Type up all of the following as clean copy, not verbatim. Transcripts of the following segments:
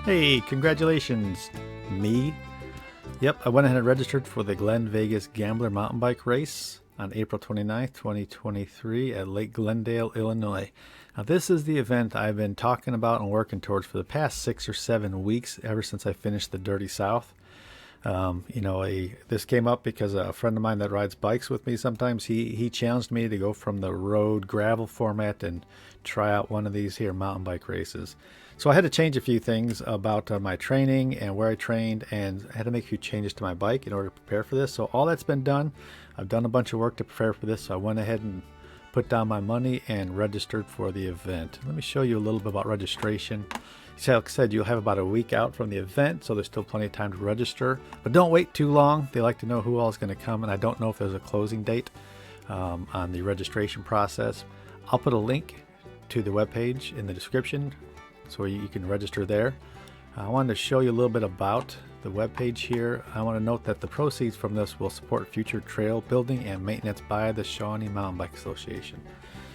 Hey, congratulations, me. Yep, I went ahead and registered for the GlenVegas Gambler Mountain Bike Race on April 29th, 2023 at Lake Glendale, Illinois. Now, this is the event I've been talking about and working towards for the past 6 or 7 weeks, ever since I finished the Dirty South. This came up because a friend of mine that rides bikes with me sometimes, he challenged me to go from the road gravel format and try out one of these here mountain bike races. So I had to change a few things about my training and where I trained, and I had to make a few changes to my bike in order to prepare for this. So all that's been done. I've done a bunch of work to prepare for this, so I went ahead and put down my money and registered for the event. Let me show you a little bit about registration. Like I said, you'll have about a week out from the event, so there's still plenty of time to register. But don't wait too long. They like to know who all is going to come, and I don't know if there's a closing date on the registration process. I'll put a link to the webpage in the description so you can register there. I wanted to show you a little bit about the webpage here. I want to note that the proceeds from this will support future trail building and maintenance by the Shawnee Mountain Bike Association.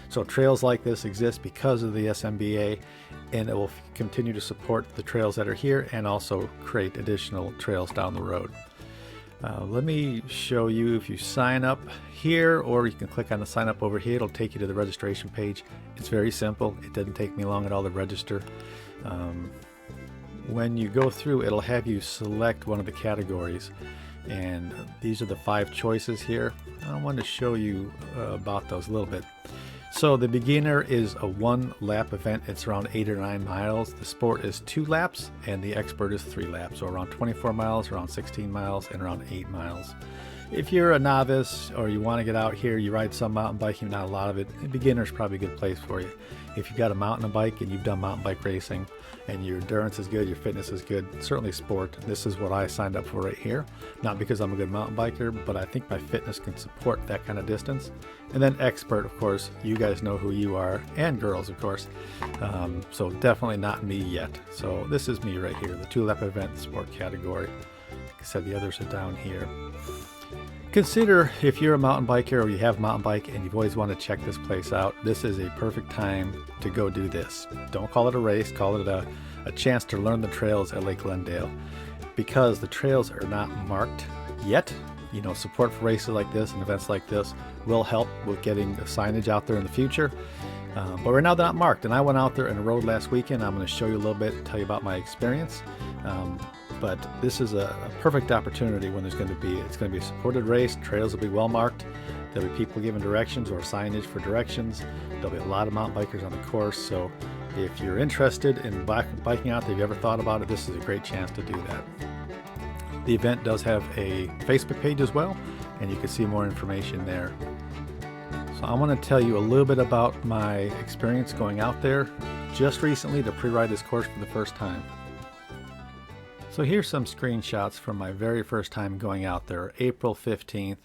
So trails like this exist because of the SMBA, and it will continue to support the trails that are here and also create additional trails down the road. Let me show you. If you sign up here, or you can click on the sign up over here, it'll take you to the registration page. It's very simple. It doesn't take me long at all to register. When you go through, it'll have you select one of the categories, and these are the 5 choices here. I want to show you about those a little bit. So the beginner is a 1-lap event. It's around 8 or 9 miles. The sport is 2 laps, and the expert is 3 laps. So around 24 miles, around 16 miles, and around 8 miles. If you're a novice or you want to get out here, you ride some mountain biking, not a lot of it, a beginner is probably a good place for you. If you've got a mountain bike and you've done mountain bike racing and your endurance is good, your fitness is good, certainly sport. This is what I signed up for right here. Not because I'm a good mountain biker, but I think my fitness can support that kind of distance. And then expert, of course, you guys know who you are, and girls, of course. So definitely not me yet. So this is me right here, the 2-lap event sport category. Like I said, the others are down here. Consider, if you're a mountain biker or you have a mountain bike and you've always wanted to check this place out, this is a perfect time to go do this. Don't call it a race, call it a chance to learn the trails at Lake Glendale, because the trails are not marked yet. Support for races like this and events like this will help with getting the signage out there in the future. But right now they're not marked, and I went out there and rode last weekend. I'm going to show you a little bit, tell you about my experience. But this is a perfect opportunity when it's going to be a supported race. Trails will be well marked. There'll be people giving directions or signage for directions. There'll be a lot of mountain bikers on the course. So if you're interested in biking out there, if you ever thought about it, this is a great chance to do that. The event does have a Facebook page as well, and you can see more information there. So I want to tell you a little bit about my experience going out there just recently to pre-ride this course for the first time. So here's some screenshots from my very first time going out there, April 15th,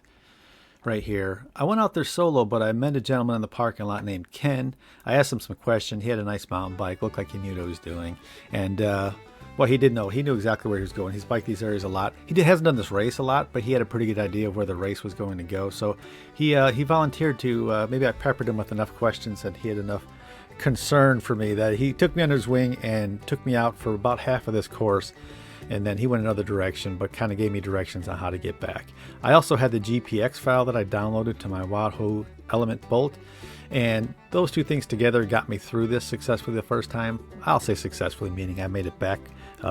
right here. I went out there solo, but I met a gentleman in the parking lot named Ken. I asked him some questions. He had a nice mountain bike, looked like he knew what he was doing. And well, he did know. He knew exactly where he was going. He's biked these areas a lot. Hasn't done this race a lot, but he had a pretty good idea of where the race was going to go. So he volunteered to, maybe I peppered him with enough questions that he had enough concern for me that he took me under his wing and took me out for about half of this course. And then he went another direction, but kind of gave me directions on how to get back. I also had the GPX file that I downloaded to my Wahoo Element Bolt. And those two things together got me through this successfully the first time. I'll say successfully, meaning I made it back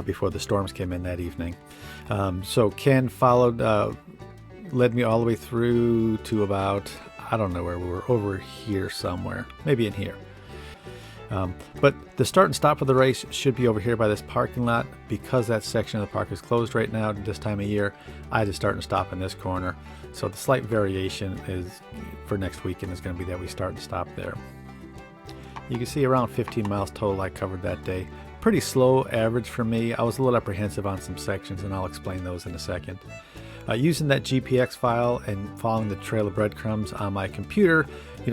before the storms came in that evening. So Ken followed, led me all the way through to about, I don't know where we were, over here somewhere, maybe in here. But the start and stop of the race should be over here by this parking lot. Because that section of the park is closed right now at this time of year, I had to start and stop in this corner. So the slight variation is for next weekend is going to be that we start and stop there. You can see around 15 miles total I covered that day. Pretty slow average for me. I was a little apprehensive on some sections, and I'll explain those in a second. Using that GPX file and following the trail of breadcrumbs on my computer,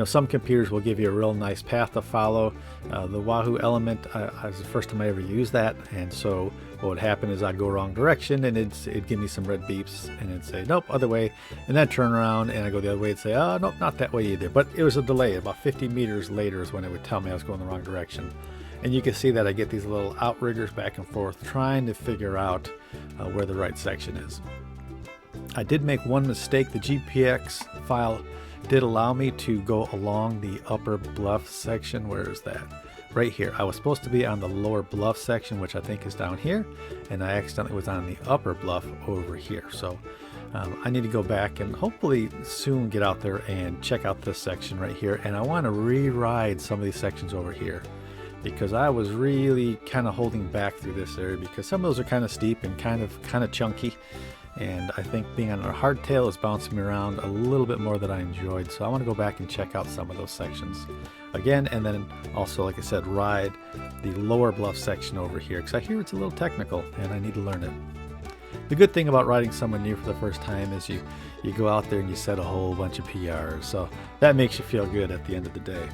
some computers will give you a real nice path to follow. The Wahoo Element, was the first time I ever used that, and so what would happen is I'd go wrong direction, and it'd give me some red beeps, and it'd say, nope, other way, and then turn around, and I'd go the other way and say, nope, not that way either. But it was a delay. About 50 meters later is when it would tell me I was going the wrong direction. And you can see that I get these little outriggers back and forth trying to figure out where the right section is. I did make one mistake. The GPX file did allow me to go along the upper bluff section. Where is that? Right here. I was supposed to be on the lower bluff section, which I think is down here, and I accidentally was on the upper bluff over here. So I need to go back and hopefully soon get out there and check out this section right here. And I want to re-ride some of these sections over here, because I was really kind of holding back through this area because some of those are kind of steep and kind of chunky. And I think being on a hardtail is bouncing me around a little bit more than I enjoyed. So I want to go back and check out some of those sections again. And then also, like I said, ride the lower bluff section over here, because I hear it's a little technical and I need to learn it. The good thing about riding somewhere new for the first time is you go out there and you set a whole bunch of PRs. So that makes you feel good at the end of the day.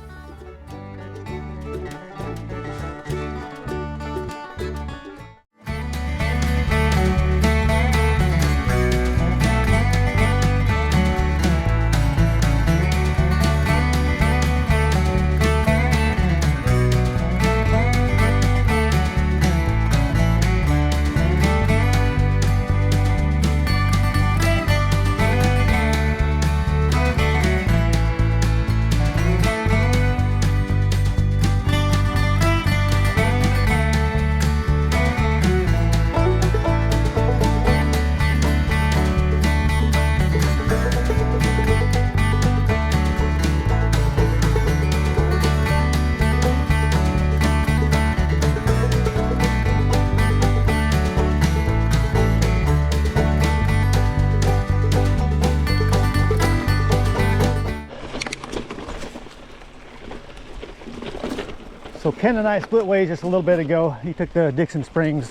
So Ken and I split ways just a little bit ago. He took the Dixon Springs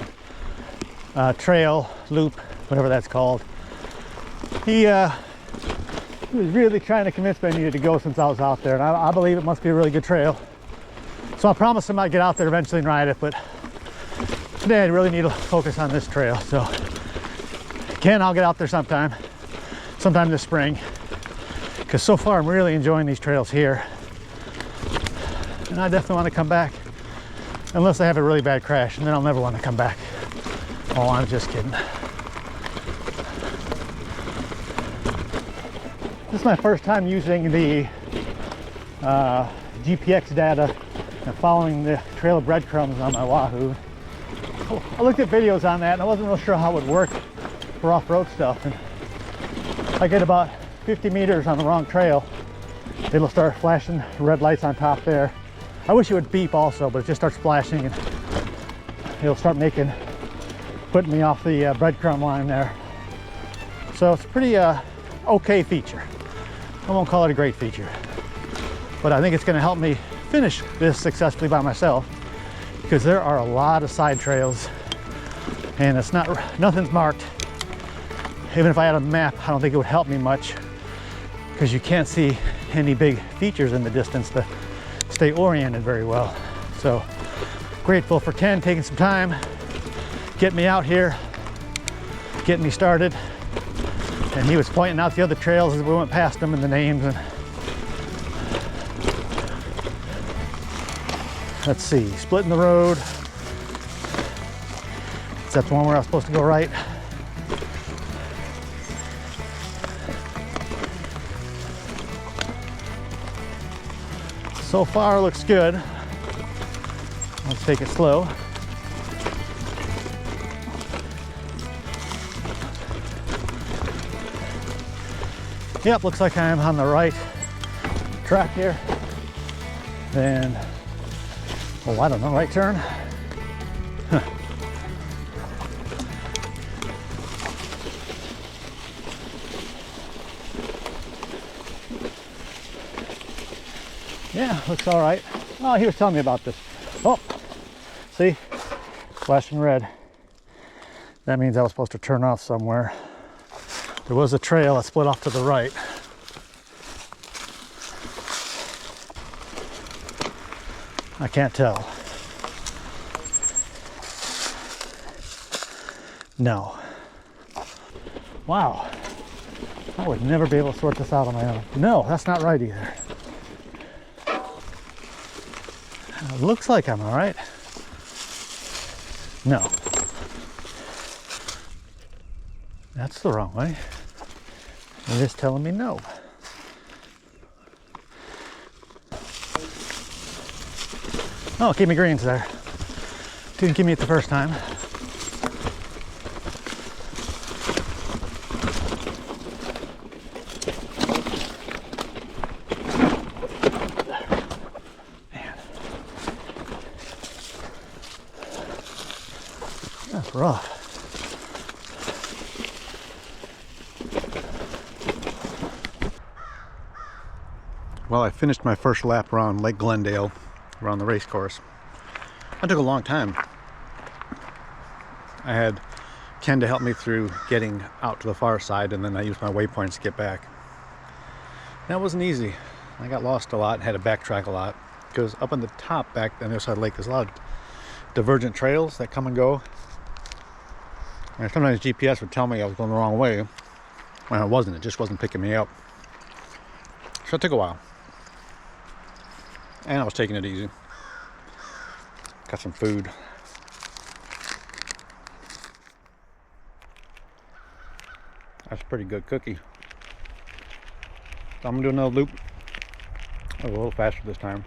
trail loop, whatever that's called. He was really trying to convince me I needed to go since I was out there, and I believe it must be a really good trail. So I promised him I'd get out there eventually and ride it, but today I really need to focus on this trail. So Ken, I'll get out there sometime this spring, because so far I'm really enjoying these trails here. And I definitely want to come back, unless I have a really bad crash, and then I'll never want to come back. Oh, I'm just kidding. This is my first time using the GPX data and following the trail of breadcrumbs on my Wahoo. I looked at videos on that and I wasn't real sure how it would work for off-road stuff. And I get about 50 meters on the wrong trail, it'll start flashing red lights on top there. I wish it would beep also, but it just starts flashing and it'll start putting me off the breadcrumb line there. So it's a pretty okay feature. I won't call it a great feature, but I think it's going to help me finish this successfully by myself, because there are a lot of side trails and nothing's marked. Even if I had a map, I don't think it would help me much, because you can't see any big features in the distance to stay oriented very well. So grateful for Ken taking some time, getting me out here, getting me started. And he was pointing out the other trails as we went past them and the names. And let's see, splitting the road. That's the one where I was supposed to go right. So far looks good. Let's take it slow. Yep, looks like I'm on the right track here. Then, oh, I don't know, right turn? Huh. Yeah, looks all right. Oh, he was telling me about this. Oh, see, flashing red. That means I was supposed to turn off somewhere. There was a trail that split off to the right. I can't tell. No. Wow. I would never be able to sort this out on my own. No, that's not right either. It looks like I'm all right. No. That's the wrong way. It is telling me no. Oh, it gave me greens there. Didn't give me it the first time. Man. That's rough. Well, I finished my first lap around Lake Glendale, around the race course. That took a long time. I had Ken to help me through getting out to the far side, and then I used my waypoints to get back. That wasn't easy. I got lost a lot and had to backtrack a lot, because up on the top back on the other side of the lake, there's a lot of divergent trails that come and go. And sometimes GPS would tell me I was going the wrong way, when I wasn't. It just wasn't picking me up. So it took a while. And I was taking it easy. Got some food. That's a pretty good cookie. So I'm gonna do another loop. A little faster this time.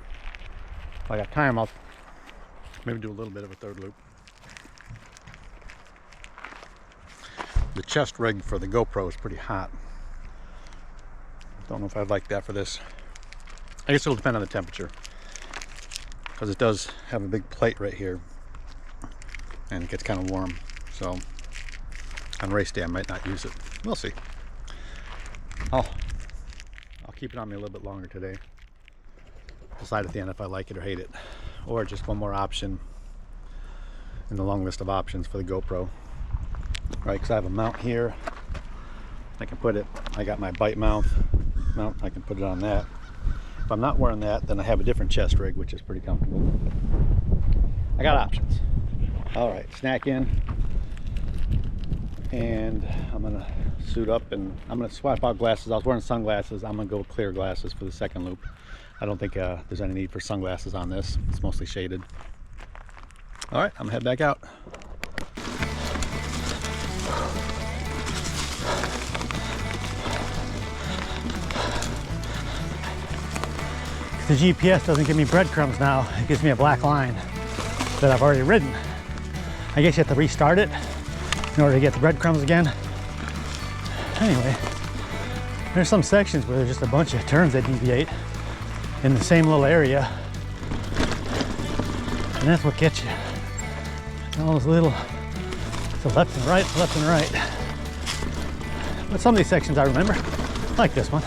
If I got time, I'll maybe do a little bit of a third loop. The chest rig for the GoPro is pretty hot. Don't know if I'd like that for this. I guess it'll depend on the temperature, because it does have a big plate right here and it gets kind of warm. So on race day I might not use it. We'll see. I'll keep it on me a little bit longer today. Decide at the end if I like it or hate it, or just one more option in the long list of options for the GoPro. Right, because I have a mount here. I can put it, I got my bite mount, I can put it on that. If I'm not wearing that, then I have a different chest rig, which is pretty comfortable. I got options. All right, snack in. And I'm gonna suit up and I'm gonna swap out glasses. I was wearing sunglasses. I'm gonna go clear glasses for the second loop. I don't think there's any need for sunglasses on this. It's mostly shaded. All right, I'm gonna head back out. The GPS doesn't give me breadcrumbs now. It gives me a black line that I've already ridden. I guess you have to restart it in order to get the breadcrumbs again. Anyway, there's some sections where there's just a bunch of turns that deviate in the same little area. And that's what gets you. All those little, so left and right, left and right. But some of these sections I remember, like this one.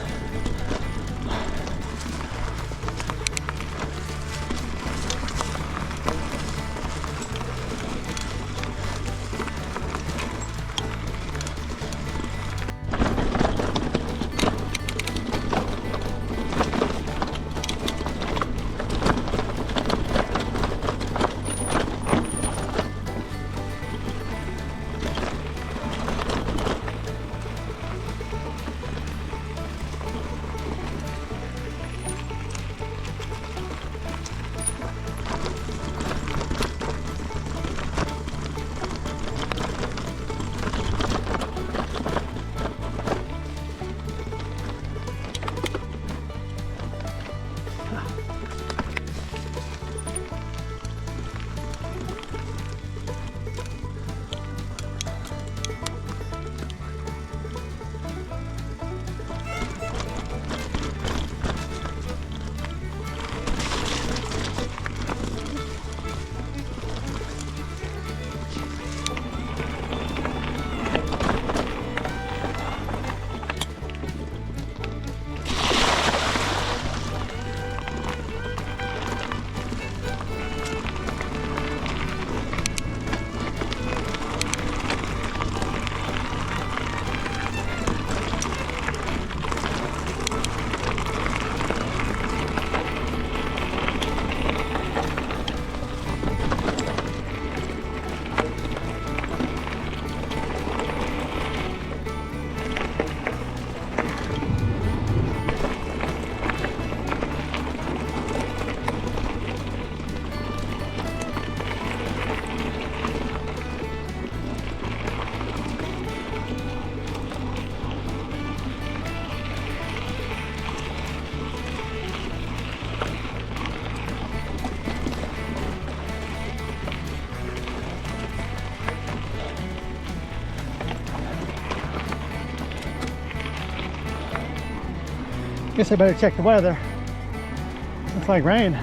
Guess I better check the weather. Looks like rain.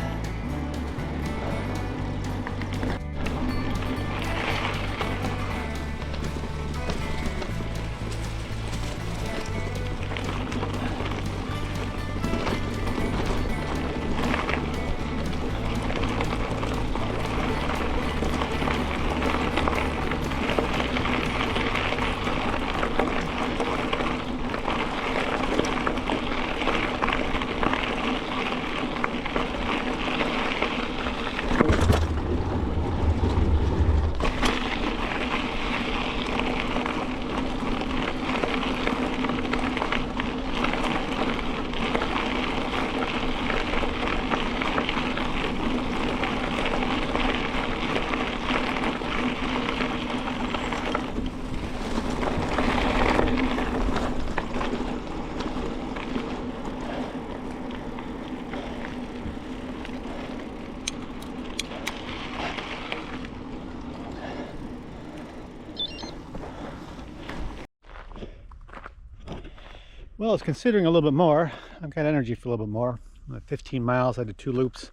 Well, it's considering a little bit more. I've got energy for a little bit more. I'm at 15 miles, I did 2 loops.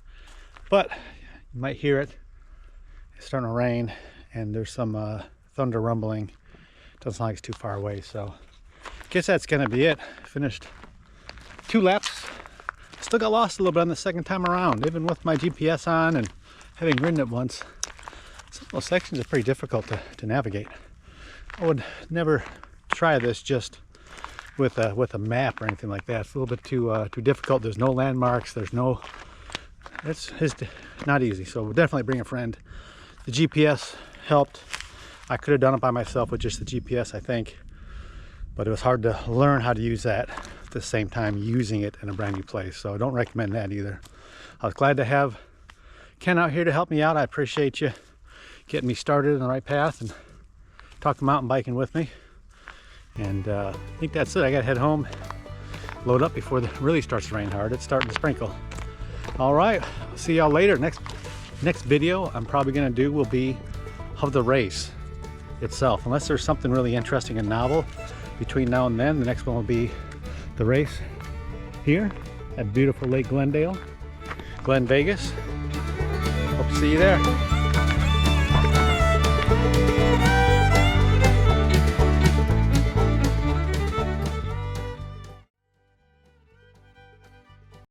But you might hear it. It's starting to rain and there's some thunder rumbling. Doesn't sound like it's too far away, so I guess that's gonna be it. Finished 2 laps. Still got lost a little bit on the second time around, even with my GPS on and having ridden it once. Some of those sections are pretty difficult to navigate. I would never try this just with a map or anything like that. It's a little bit too difficult. There's no landmarks. There's no. It's not easy. So we'll definitely bring a friend. The GPS helped. I could have done it by myself with just the GPS, I think, but it was hard to learn how to use that at the same time using it in a brand new place. So I don't recommend that either. I was glad to have Ken out here to help me out. I appreciate you getting me started on the right path and talking mountain biking with me. And I think that's it. I gotta head home, load up before it really starts to rain hard. It's starting to sprinkle. All right, I'll see y'all later. Next video I'm probably gonna do will be of the race itself. Unless there's something really interesting and novel between now and then, the next one will be the race here at beautiful Lake Glendale, GlenVegas. Hope to see you there.